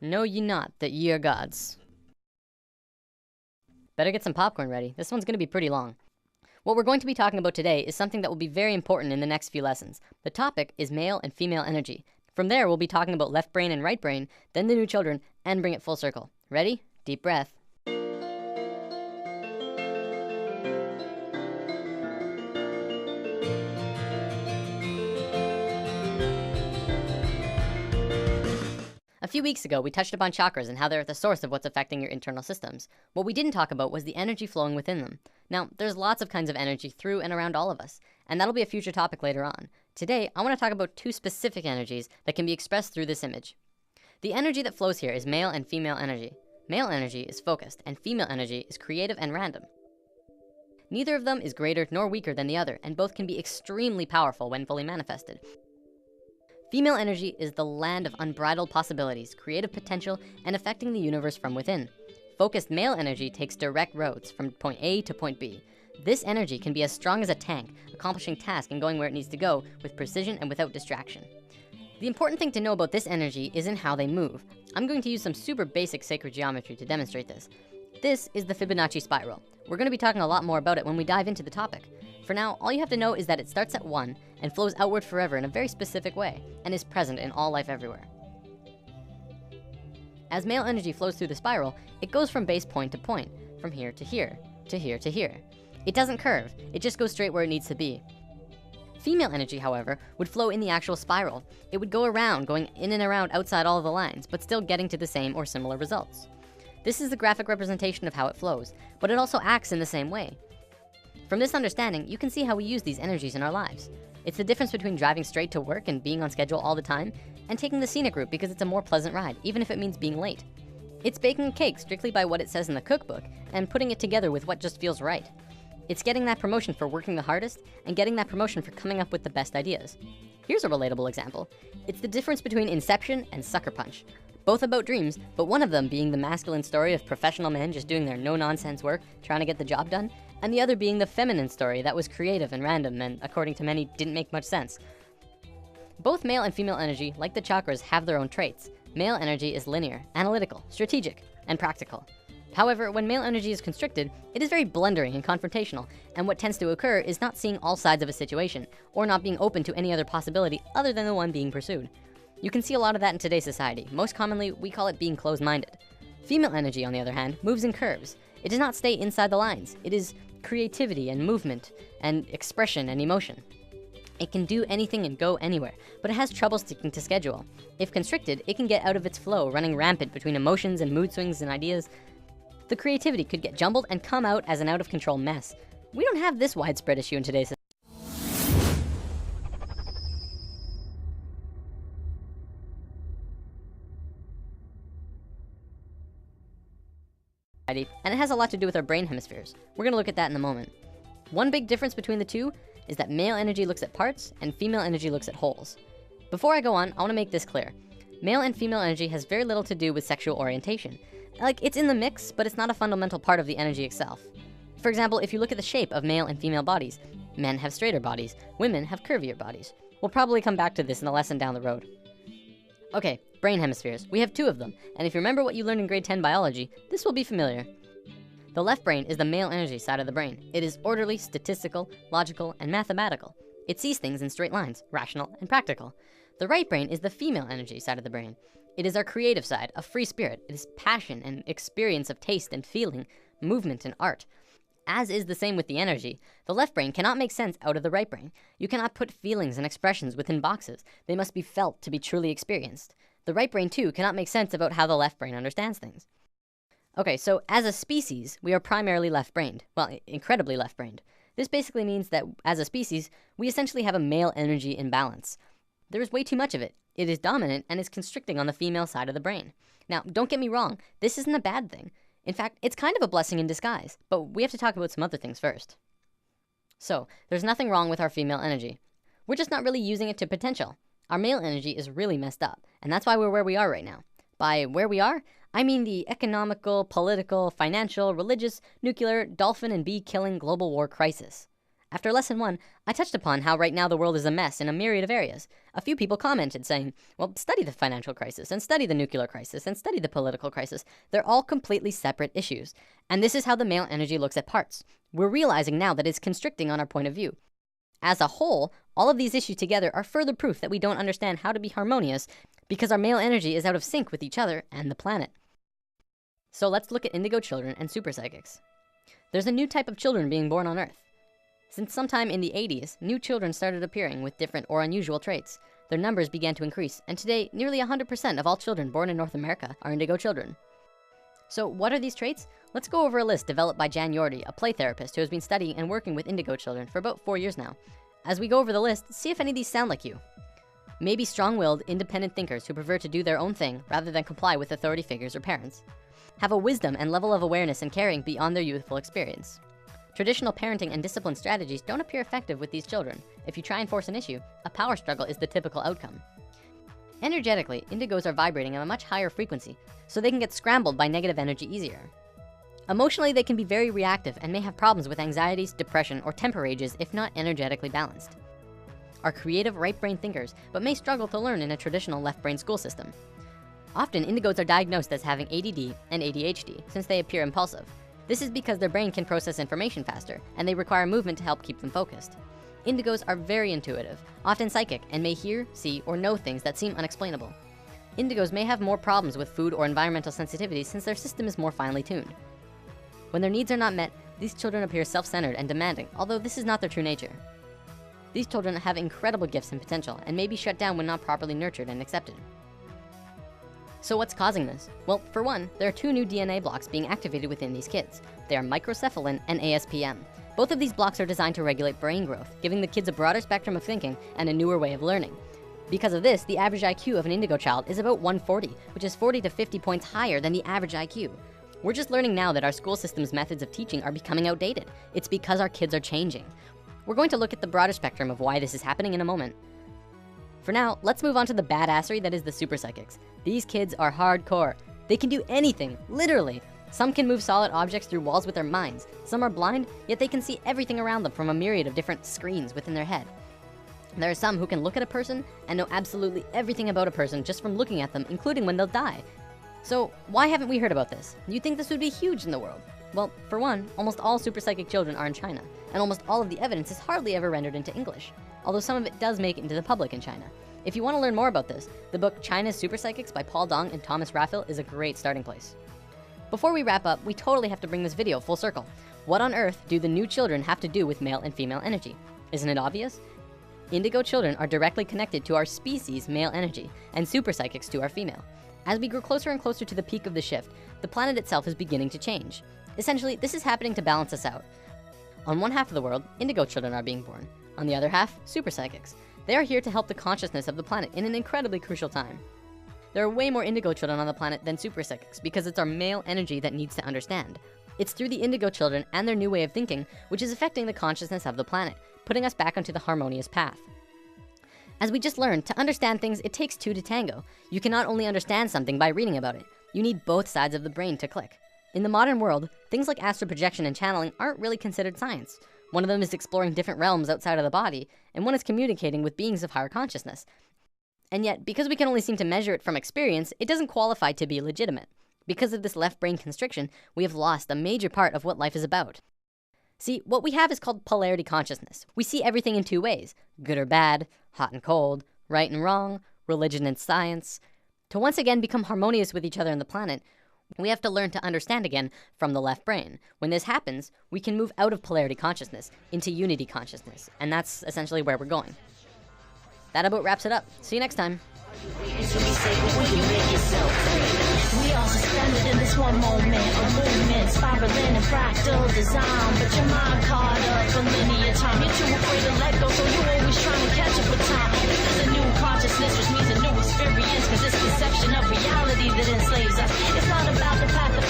Know ye not that ye are gods? Better get some popcorn ready. This one's going to be pretty long. What we're going to be talking about today is something that will be very important in the next few lessons. The topic is male and female energy. From there, we'll be talking about left brain and right brain, then the new children, and bring it full circle. Ready? Deep breath. A few weeks ago, we touched upon chakras and how they're at the source of what's affecting your internal systems. What we didn't talk about was the energy flowing within them. Now, there's lots of kinds of energy through and around all of us, and that'll be a future topic later on. Today, I want to talk about two specific energies that can be expressed through this image. The energy that flows here is male and female energy. Male energy is focused, and female energy is creative and random. Neither of them is greater nor weaker than the other, and both can be extremely powerful when fully manifested. Female energy is the land of unbridled possibilities, creative potential, and affecting the universe from within. Focused male energy takes direct roads from point A to point B. This energy can be as strong as a tank, accomplishing tasks and going where it needs to go with precision and without distraction. The important thing to know about this energy isn't how they move. I'm going to use some super basic sacred geometry to demonstrate this. This is the Fibonacci spiral. We're going to be talking a lot more about it when we dive into the topic. For now, all you have to know is that it starts at 1 and flows outward forever in a very specific way and is present in all life everywhere. As male energy flows through the spiral, it goes from base point to point, from here to here, to here to here. It doesn't curve, it just goes straight where it needs to be. Female energy, however, would flow in the actual spiral. It would go around, going in and around outside all of the lines, but still getting to the same or similar results. This is the graphic representation of how it flows, but it also acts in the same way. From this understanding, you can see how we use these energies in our lives. It's the difference between driving straight to work and being on schedule all the time, and taking the scenic route because it's a more pleasant ride, even if it means being late. It's baking a cake strictly by what it says in the cookbook, and putting it together with what just feels right. It's getting that promotion for working the hardest, and getting that promotion for coming up with the best ideas. Here's a relatable example. It's the difference between Inception and Sucker Punch. Both about dreams, but one of them being the masculine story of professional men just doing their no-nonsense work, trying to get the job done, and the other being the feminine story that was creative and random and, according to many, didn't make much sense. Both male and female energy, like the chakras, have their own traits. Male energy is linear, analytical, strategic, and practical. However, when male energy is constricted, it is very blundering and confrontational, and what tends to occur is not seeing all sides of a situation, or not being open to any other possibility other than the one being pursued. You can see a lot of that in today's society. Most commonly, we call it being closed-minded. Female energy, on the other hand, moves in curves. It does not stay inside the lines. It is creativity and movement and expression and emotion. It can do anything and go anywhere, but it has trouble sticking to schedule. If constricted, it can get out of its flow, running rampant between emotions and mood swings and ideas. The creativity could get jumbled and come out as an out-of-control mess. We don't have this widespread issue in today's society. And it has a lot to do with our brain hemispheres. We're gonna look at that in a moment. One big difference between the two is that male energy looks at parts and female energy looks at wholes. Before I go on, I wanna make this clear. Male and female energy has very little to do with sexual orientation. Like, it's in the mix, but it's not a fundamental part of the energy itself. For example, if you look at the shape of male and female bodies, men have straighter bodies, women have curvier bodies. We'll probably come back to this in a lesson down the road. Okay, brain hemispheres. We have 2 of them, and if you remember what you learned in grade 10 biology, this will be familiar. The left brain is the male energy side of the brain. It is orderly, statistical, logical, and mathematical. It sees things in straight lines, rational and practical. The right brain is the female energy side of the brain. It is our creative side, a free spirit. It is passion and experience of taste and feeling, movement and art. As is the same with the energy, the left brain cannot make sense out of the right brain. You cannot put feelings and expressions within boxes. They must be felt to be truly experienced. The right brain, too, cannot make sense about how the left brain understands things. Okay, so as a species, we are primarily left-brained. Well, incredibly left-brained. This basically means that as a species, we essentially have a male energy imbalance. There is way too much of it. It is dominant and is constricting on the female side of the brain. Now, don't get me wrong, this isn't a bad thing. In fact, it's kind of a blessing in disguise, but we have to talk about some other things first. So, there's nothing wrong with our female energy. We're just not really using it to potential. Our male energy is really messed up, and that's why we're where we are right now. By where we are, I mean the economical, political, financial, religious, nuclear, dolphin and bee killing global war crisis. After lesson 1, I touched upon how right now the world is a mess in a myriad of areas. A few people commented saying, well, study the financial crisis, and study the nuclear crisis, and study the political crisis. They're all completely separate issues. And this is how the male energy looks at parts. We're realizing now that it's constricting on our point of view. As a whole, all of these issues together are further proof that we don't understand how to be harmonious because our male energy is out of sync with each other and the planet. So let's look at indigo children and super psychics. There's a new type of children being born on Earth. Since sometime in the 80s, new children started appearing with different or unusual traits. Their numbers began to increase, and today, nearly 100% of all children born in North America are indigo children. So what are these traits? Let's go over a list developed by Jan Yordi, a play therapist who has been studying and working with indigo children for about 4 years now. As we go over the list, see if any of these sound like you. Maybe strong-willed, independent thinkers who prefer to do their own thing rather than comply with authority figures or parents. Have a wisdom and level of awareness and caring beyond their youthful experience. Traditional parenting and discipline strategies don't appear effective with these children. If you try and force an issue, a power struggle is the typical outcome. Energetically, indigos are vibrating at a much higher frequency, so they can get scrambled by negative energy easier. Emotionally, they can be very reactive and may have problems with anxieties, depression, or temper rages if not energetically balanced. Are creative right brain thinkers, but may struggle to learn in a traditional left brain school system. Often, indigos are diagnosed as having ADD and ADHD since they appear impulsive. This is because their brain can process information faster, and they require movement to help keep them focused. Indigos are very intuitive, often psychic, and may hear, see, or know things that seem unexplainable. Indigos may have more problems with food or environmental sensitivity since their system is more finely tuned. When their needs are not met, these children appear self-centered and demanding, although this is not their true nature. These children have incredible gifts and potential and may be shut down when not properly nurtured and accepted. So what's causing this? Well, for one, there are 2 new DNA blocks being activated within these kids. They are microcephalin and ASPM. Both of these blocks are designed to regulate brain growth, giving the kids a broader spectrum of thinking and a newer way of learning. Because of this, the average IQ of an indigo child is about 140, which is 40 to 50 points higher than the average IQ. We're just learning now that our school system's methods of teaching are becoming outdated. It's because our kids are changing. We're going to look at the broader spectrum of why this is happening in a moment. For now, let's move on to the badassery that is the super psychics. These kids are hardcore. They can do anything, literally. Some can move solid objects through walls with their minds. Some are blind, yet they can see everything around them from a myriad of different screens within their head. There are some who can look at a person and know absolutely everything about a person just from looking at them, including when they'll die. So why haven't we heard about this? You'd think this would be huge in the world. Well, for one, almost all super psychic children are in China, and almost all of the evidence is hardly ever rendered into English, although some of it does make it into the public in China. If you want to learn more about this, the book China's Super Psychics by Paul Dong and Thomas Raphael is a great starting place. Before we wrap up, we totally have to bring this video full circle. What on earth do the new children have to do with male and female energy? Isn't it obvious? Indigo children are directly connected to our species' male energy, and super psychics to our female. As we grow closer and closer to the peak of the shift, the planet itself is beginning to change. Essentially, this is happening to balance us out. On one half of the world, indigo children are being born. On the other half, super psychics. They are here to help the consciousness of the planet in an incredibly crucial time. There are way more indigo children on the planet than super psychics because it's our male energy that needs to understand. It's through the indigo children and their new way of thinking, which is affecting the consciousness of the planet, putting us back onto the harmonious path. As we just learned, to understand things, it takes 2 to tango. You cannot only understand something by reading about it. You need both sides of the brain to click. In the modern world, things like astral projection and channeling aren't really considered science. One of them is exploring different realms outside of the body, and one is communicating with beings of higher consciousness. And yet, because we can only seem to measure it from experience, it doesn't qualify to be legitimate. Because of this left brain constriction, we have lost a major part of what life is about. See, what we have is called polarity consciousness. We see everything in 2 ways, good or bad, hot and cold, right and wrong, religion and science. To once again become harmonious with each other on the planet, we have to learn to understand again from the left brain. When this happens, we can move out of polarity consciousness into unity consciousness, and that's essentially where we're going. That about wraps it up. See you next time. We all suspended in this one moment of movement, spiraling in fractal design. But your mind caught up in linear time. You're too afraid to let go, so you're always trying to catch up with time. This is a new consciousness, which means a new experience, cause it's conception of reality that enslaves us. It's not about the path of